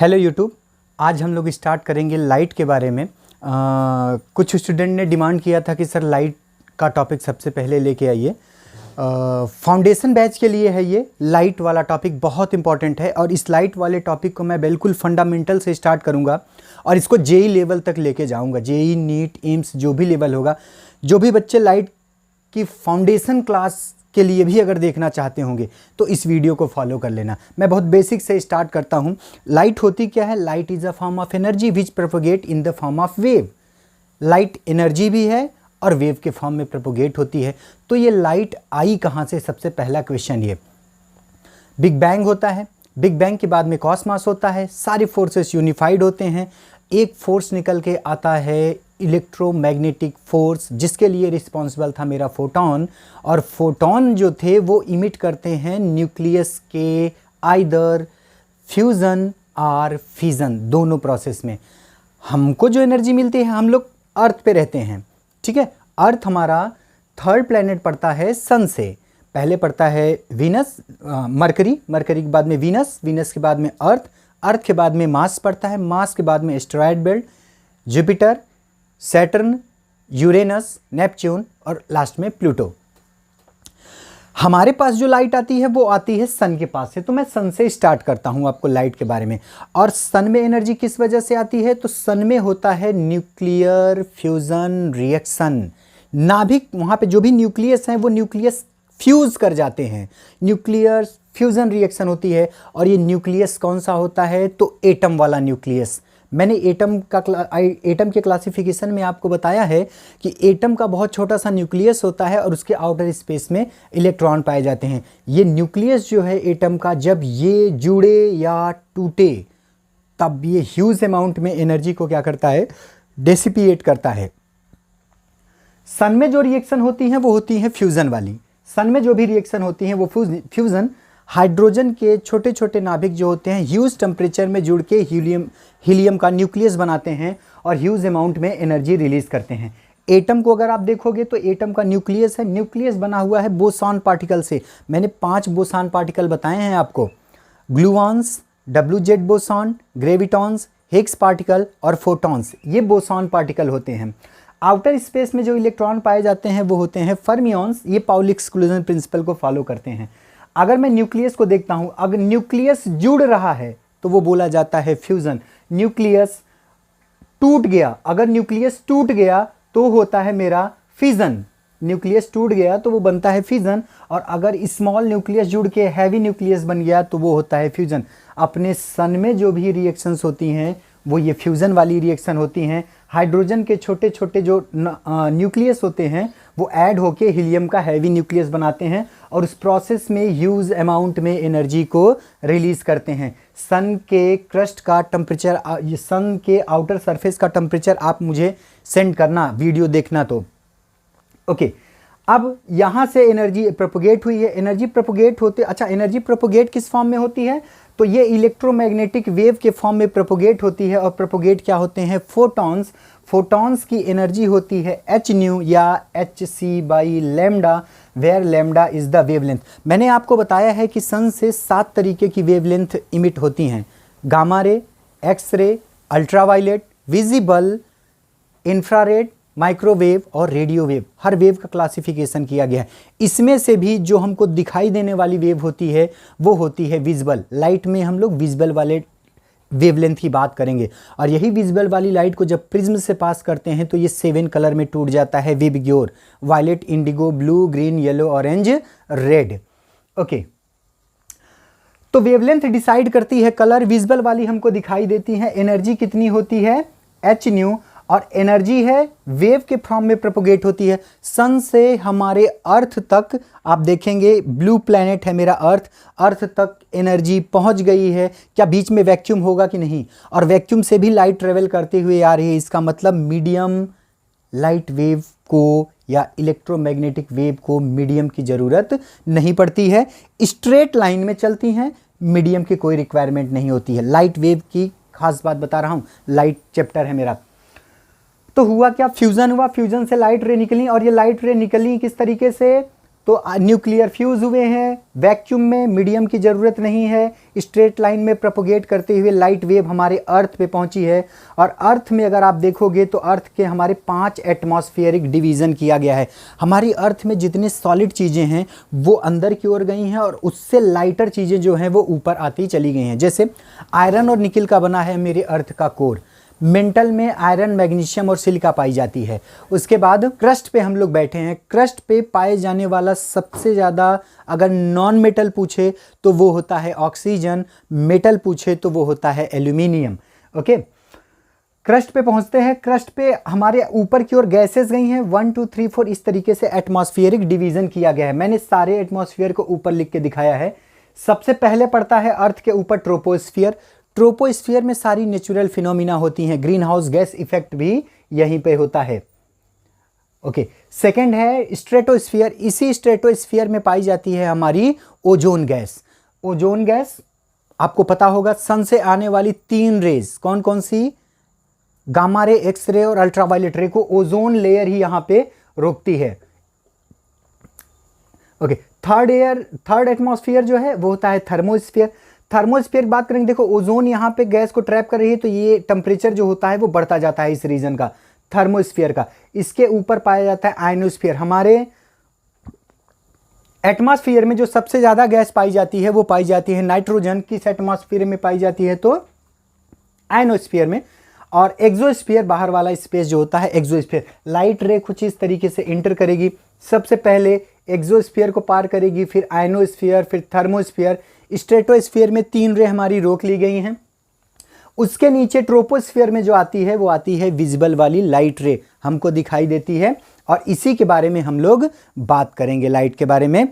Hello YouTube. आज हम लोग स्टार्ट करेंगे लाइट के बारे में। कुछ स्टूडेंट ने डिमांड किया था कि सर लाइट का टॉपिक सबसे पहले लेके आइए। फाउंडेशन बैच के लिए है ये लाइट वाला टॉपिक, बहुत इंपॉर्टेंट है। और इस लाइट वाले टॉपिक को मैं बिल्कुल फंडामेंटल से स्टार्ट करूंगा और इसको जेई लेवल तक लेके जाऊंगा। जेई, नीट, एम्स जो भी लेवल होगा, जो भी बच्चे लाइट की फाउंडेशन क्लास के लिए भी अगर देखना चाहते होंगे तो इस वीडियो को फॉलो कर लेना। मैं बहुत बेसिक से स्टार्ट करता हूँ। लाइट होती क्या है? Light is a form of energy which propagate in the form of wave. Light energy भी है और वेव के फॉर्म में प्रोपोगेट होती है। तो ये लाइट आई कहाँ से? सबसे पहला क्वेश्चन ये बिग बैंग होता है। बिग बैंग के बाद में कॉस्मॉस होता है, सारे फोर्सेस यूनिफाइड होते हैं, एक फोर्स निकल के आता है इलेक्ट्रोमैग्नेटिक फोर्स, जिसके लिए रिस्पॉन्सिबल था मेरा फोटॉन। और फोटॉन जो थे वो इमिट करते हैं न्यूक्लियस के आइदर फ्यूज़न और फिजन, दोनों प्रोसेस में। हमको जो एनर्जी मिलती है, हम लोग अर्थ पे रहते हैं, ठीक है। अर्थ हमारा थर्ड प्लेनेट पड़ता है सन से। पहले पड़ता है वीनस, मरकरी के बाद में वीनस के बाद में अर्थ के बाद में मार्स पड़ता है, मार्स के बाद में asteroid belt, Jupiter, Saturn, Uranus, Neptune और लास्ट में प्लूटो। हमारे पास जो लाइट आती है वो आती है सन के पास से। तो मैं सन से स्टार्ट करता हूं आपको लाइट के बारे में। और सन में एनर्जी किस वजह से आती है? तो सन में होता है न्यूक्लियर फ्यूजन रिएक्शन। नाभिक, वहां पे जो भी न्यूक्लियस हैं वो न्यूक्लियस फ्यूज कर जाते हैं, न्यूक्लियर फ्यूजन रिएक्शन होती है। और ये न्यूक्लियस कौन सा होता है? तो एटम वाला न्यूक्लियस। मैंने एटम के क्लासिफिकेशन में आपको बताया है कि एटम का बहुत छोटा सा न्यूक्लियस होता है और उसके आउटर स्पेस में इलेक्ट्रॉन पाए जाते हैं। ये न्यूक्लियस जो है एटम का, जब ये जुड़े या टूटे तब ये ह्यूज अमाउंट में एनर्जी को क्या करता है? डेसिपिएट करता है। सन में जो रिएक्शन होती हैं वो होती हैं फ्यूजन वाली। सन में जो भी रिएक्शन होती हैं वो फ्यूजन, हाइड्रोजन के छोटे छोटे नाभिक जो होते हैं ह्यूज टेम्परेचर में जुड़ के हीलियम का न्यूक्लियस बनाते हैं और ह्यूज अमाउंट में एनर्जी रिलीज करते हैं। एटम को अगर आप देखोगे तो एटम का न्यूक्लियस है, न्यूक्लियस बना हुआ है बोसॉन पार्टिकल से। मैंने 5 बोसॉन पार्टिकल बताए हैं आपको: gluons, WZ boson, ग्रेविटॉन्स, Higgs particle और फोटॉन्स। ये बोसॉन पार्टिकल होते हैं। आउटर स्पेस में जो इलेक्ट्रॉन पाए जाते हैं वो होते हैं फर्मियंस। ये पाउली एक्सक्लूजन प्रिंसिपल को फॉलो करते हैं। अगर मैं न्यूक्लियस को देखता हूं, अगर न्यूक्लियस जुड़ रहा है तो वो बोला जाता है फ्यूजन। न्यूक्लियस टूट गया, अगर न्यूक्लियस टूट गया तो होता है मेरा फिजन। न्यूक्लियस टूट गया तो वो बनता है फिजन। और अगर स्मॉल न्यूक्लियस जुड़ के हैवी न्यूक्लियस बन गया तो वो होता है फ्यूजन। अपने सन में जो भी रिएक्शंस होती हैं वो ये फ्यूजन वाली रिएक्शन होती हैं। हाइड्रोजन के छोटे छोटे जो न्यूक्लियस होते हैं वो ऐड होके हीलियम का हैवी न्यूक्लियस बनाते हैं और उस प्रोसेस में ह्यूज अमाउंट में एनर्जी को रिलीज करते हैं। सन के क्रस्ट का टेम्परेचर, सन के आउटर सरफेस का टेम्परेचर आप मुझे सेंड करना, वीडियो देखना तो ओके। अब यहाँ से एनर्जी प्रोपोगेट हुई है। एनर्जी प्रोपोगेट होते, अच्छा एनर्जी प्रोपोगेट किस फॉर्म में होती है? तो ये इलेक्ट्रोमैग्नेटिक वेव के फॉर्म में प्रोपोगेट होती है। और प्रोपोगेट क्या होते हैं? फोटॉन्स। फोटॉन्स की एनर्जी होती है hν या hc/λ, where lambda is the wavelength. मैंने आपको बताया है कि सन से 7 तरीके की वेवलेंथ इमिट होती हैं: gamma ray, X ray, ultraviolet, visible, infrared, microwave और रेडियो वेव। हर वेव का क्लासिफिकेशन किया गया है। इसमें से भी जो हमको दिखाई देने वाली वेव होती है वो होती है विजिबल। लाइट में हम लोग विजिबल वाले वेवलेंथ की बात करेंगे। और यही विजिबल वाली लाइट को जब प्रिज्म से पास करते हैं तो ये 7 कलर में टूट जाता है। VIBGYOR, violet, indigo, blue, green, yellow, orange, red. Okay, तो वेवलेंथ डिसाइड करती है कलर। विजिबल वाली हमको दिखाई देती है। एनर्जी कितनी होती है? hν। और एनर्जी है वेव के फॉर्म में प्रोपोगेट होती है। सन से हमारे अर्थ तक आप देखेंगे, ब्लू प्लैनेट है मेरा अर्थ तक एनर्जी पहुंच गई है। क्या बीच में वैक्यूम होगा कि नहीं? और वैक्यूम से भी लाइट ट्रेवल करते हुए आ रही है। इसका मतलब मीडियम लाइट वेव को या इलेक्ट्रोमैग्नेटिक वेव को मीडियम की ज़रूरत नहीं पड़ती है। स्ट्रेट लाइन में चलती हैं, मीडियम की कोई रिक्वायरमेंट नहीं होती है। लाइट वेव की खास बात बता रहा हूँ, लाइट चैप्टर है मेरा। तो हुआ क्या? फ्यूजन हुआ, फ्यूजन से लाइट रे निकली। और ये लाइट रे निकली किस तरीके से? तो न्यूक्लियर फ्यूज़ हुए हैं, वैक्यूम में मीडियम की ज़रूरत नहीं है, स्ट्रेट लाइन में प्रोपोगेट करते हुए लाइट वेव हमारे अर्थ पे पहुंची है। और अर्थ में अगर आप देखोगे तो अर्थ के हमारे 5 एटमॉस्फेरिक डिवीज़न किया गया है। हमारी अर्थ में जितने सॉलिड चीज़ें हैं वो अंदर की ओर गई हैं और उससे लाइटर चीज़ें जो हैं वो ऊपर आती चली गई हैं। जैसे आयरन और निकिल का बना है मेरे अर्थ का कोर, मेंटल में आयरन, मैग्नीशियम और सिलिका पाई जाती है। उसके बाद क्रस्ट पे हम लोग बैठे हैं। क्रस्ट पे पाए जाने वाला सबसे ज़्यादा अगर नॉन मेटल पूछे तो वो होता है ऑक्सीजन, मेटल पूछे तो वो होता है एल्यूमिनियम। ओके, क्रस्ट पे पहुंचते हैं। क्रस्ट पे हमारे ऊपर की ओर गैसेस गई हैं 1 2 3 4 इस तरीके से एटमॉस्फेरिक डिवीज़न किया गया है। मैंने सारे एटमॉस्फेयर को ऊपर लिख के दिखाया है। सबसे पहले पड़ता है अर्थ के ऊपर ट्रोपोस्फियर। ट्रोपोस्फियर में सारी नेचुरल फिनोमिना होती हैं, ग्रीन हाउस गैस इफेक्ट भी यहीं पे होता है। ओके, सेकंड है स्ट्रेटोस्फियर। इसी स्ट्रेटोस्फियर में पाई जाती है हमारी ओजोन गैस। ओजोन गैस आपको पता होगा, सन से आने वाली 3 रेज कौन कौन सी, गामा रे, एक्स रे और अल्ट्रावायलेट रे को ओजोन लेयर ही यहां पे रोकती है। ओके, थर्ड एटमॉस्फियर जो है वो होता है थर्मोस्फियर। थर्मोस्फियर की बात करेंगे, देखो ओजोन यहाँ पे गैस को ट्रैप कर रही है तो ये टेम्परेचर जो होता है वो बढ़ता जाता है इस रीजन का, थर्मोस्फियर का। इसके ऊपर पाया जाता है आयनोस्फियर। हमारे एटमॉस्फियर में जो सबसे ज्यादा गैस पाई जाती है वो पाई जाती है नाइट्रोजन। किस एटमॉस्फियर में पाई जाती है तो आयनोस्फियर में। और एक्सोस्फियर बाहर वाला स्पेस जो होता है एक्सोस्फियर, लाइट रे कुछ इस तरीके से इंटर करेगी, सबसे पहले एक्सोस्फियर को पार करेगी, फिर आयनोस्फियर, फिर थर्मोस्फियर, स्ट्रेटोस्फियर में 3 रे हमारी रोक ली गई हैं। उसके नीचे ट्रोपोस्फियर में जो आती है वो आती है विजिबल वाली लाइट रे, हमको दिखाई देती है और इसी के बारे में हम लोग बात करेंगे, लाइट के बारे में।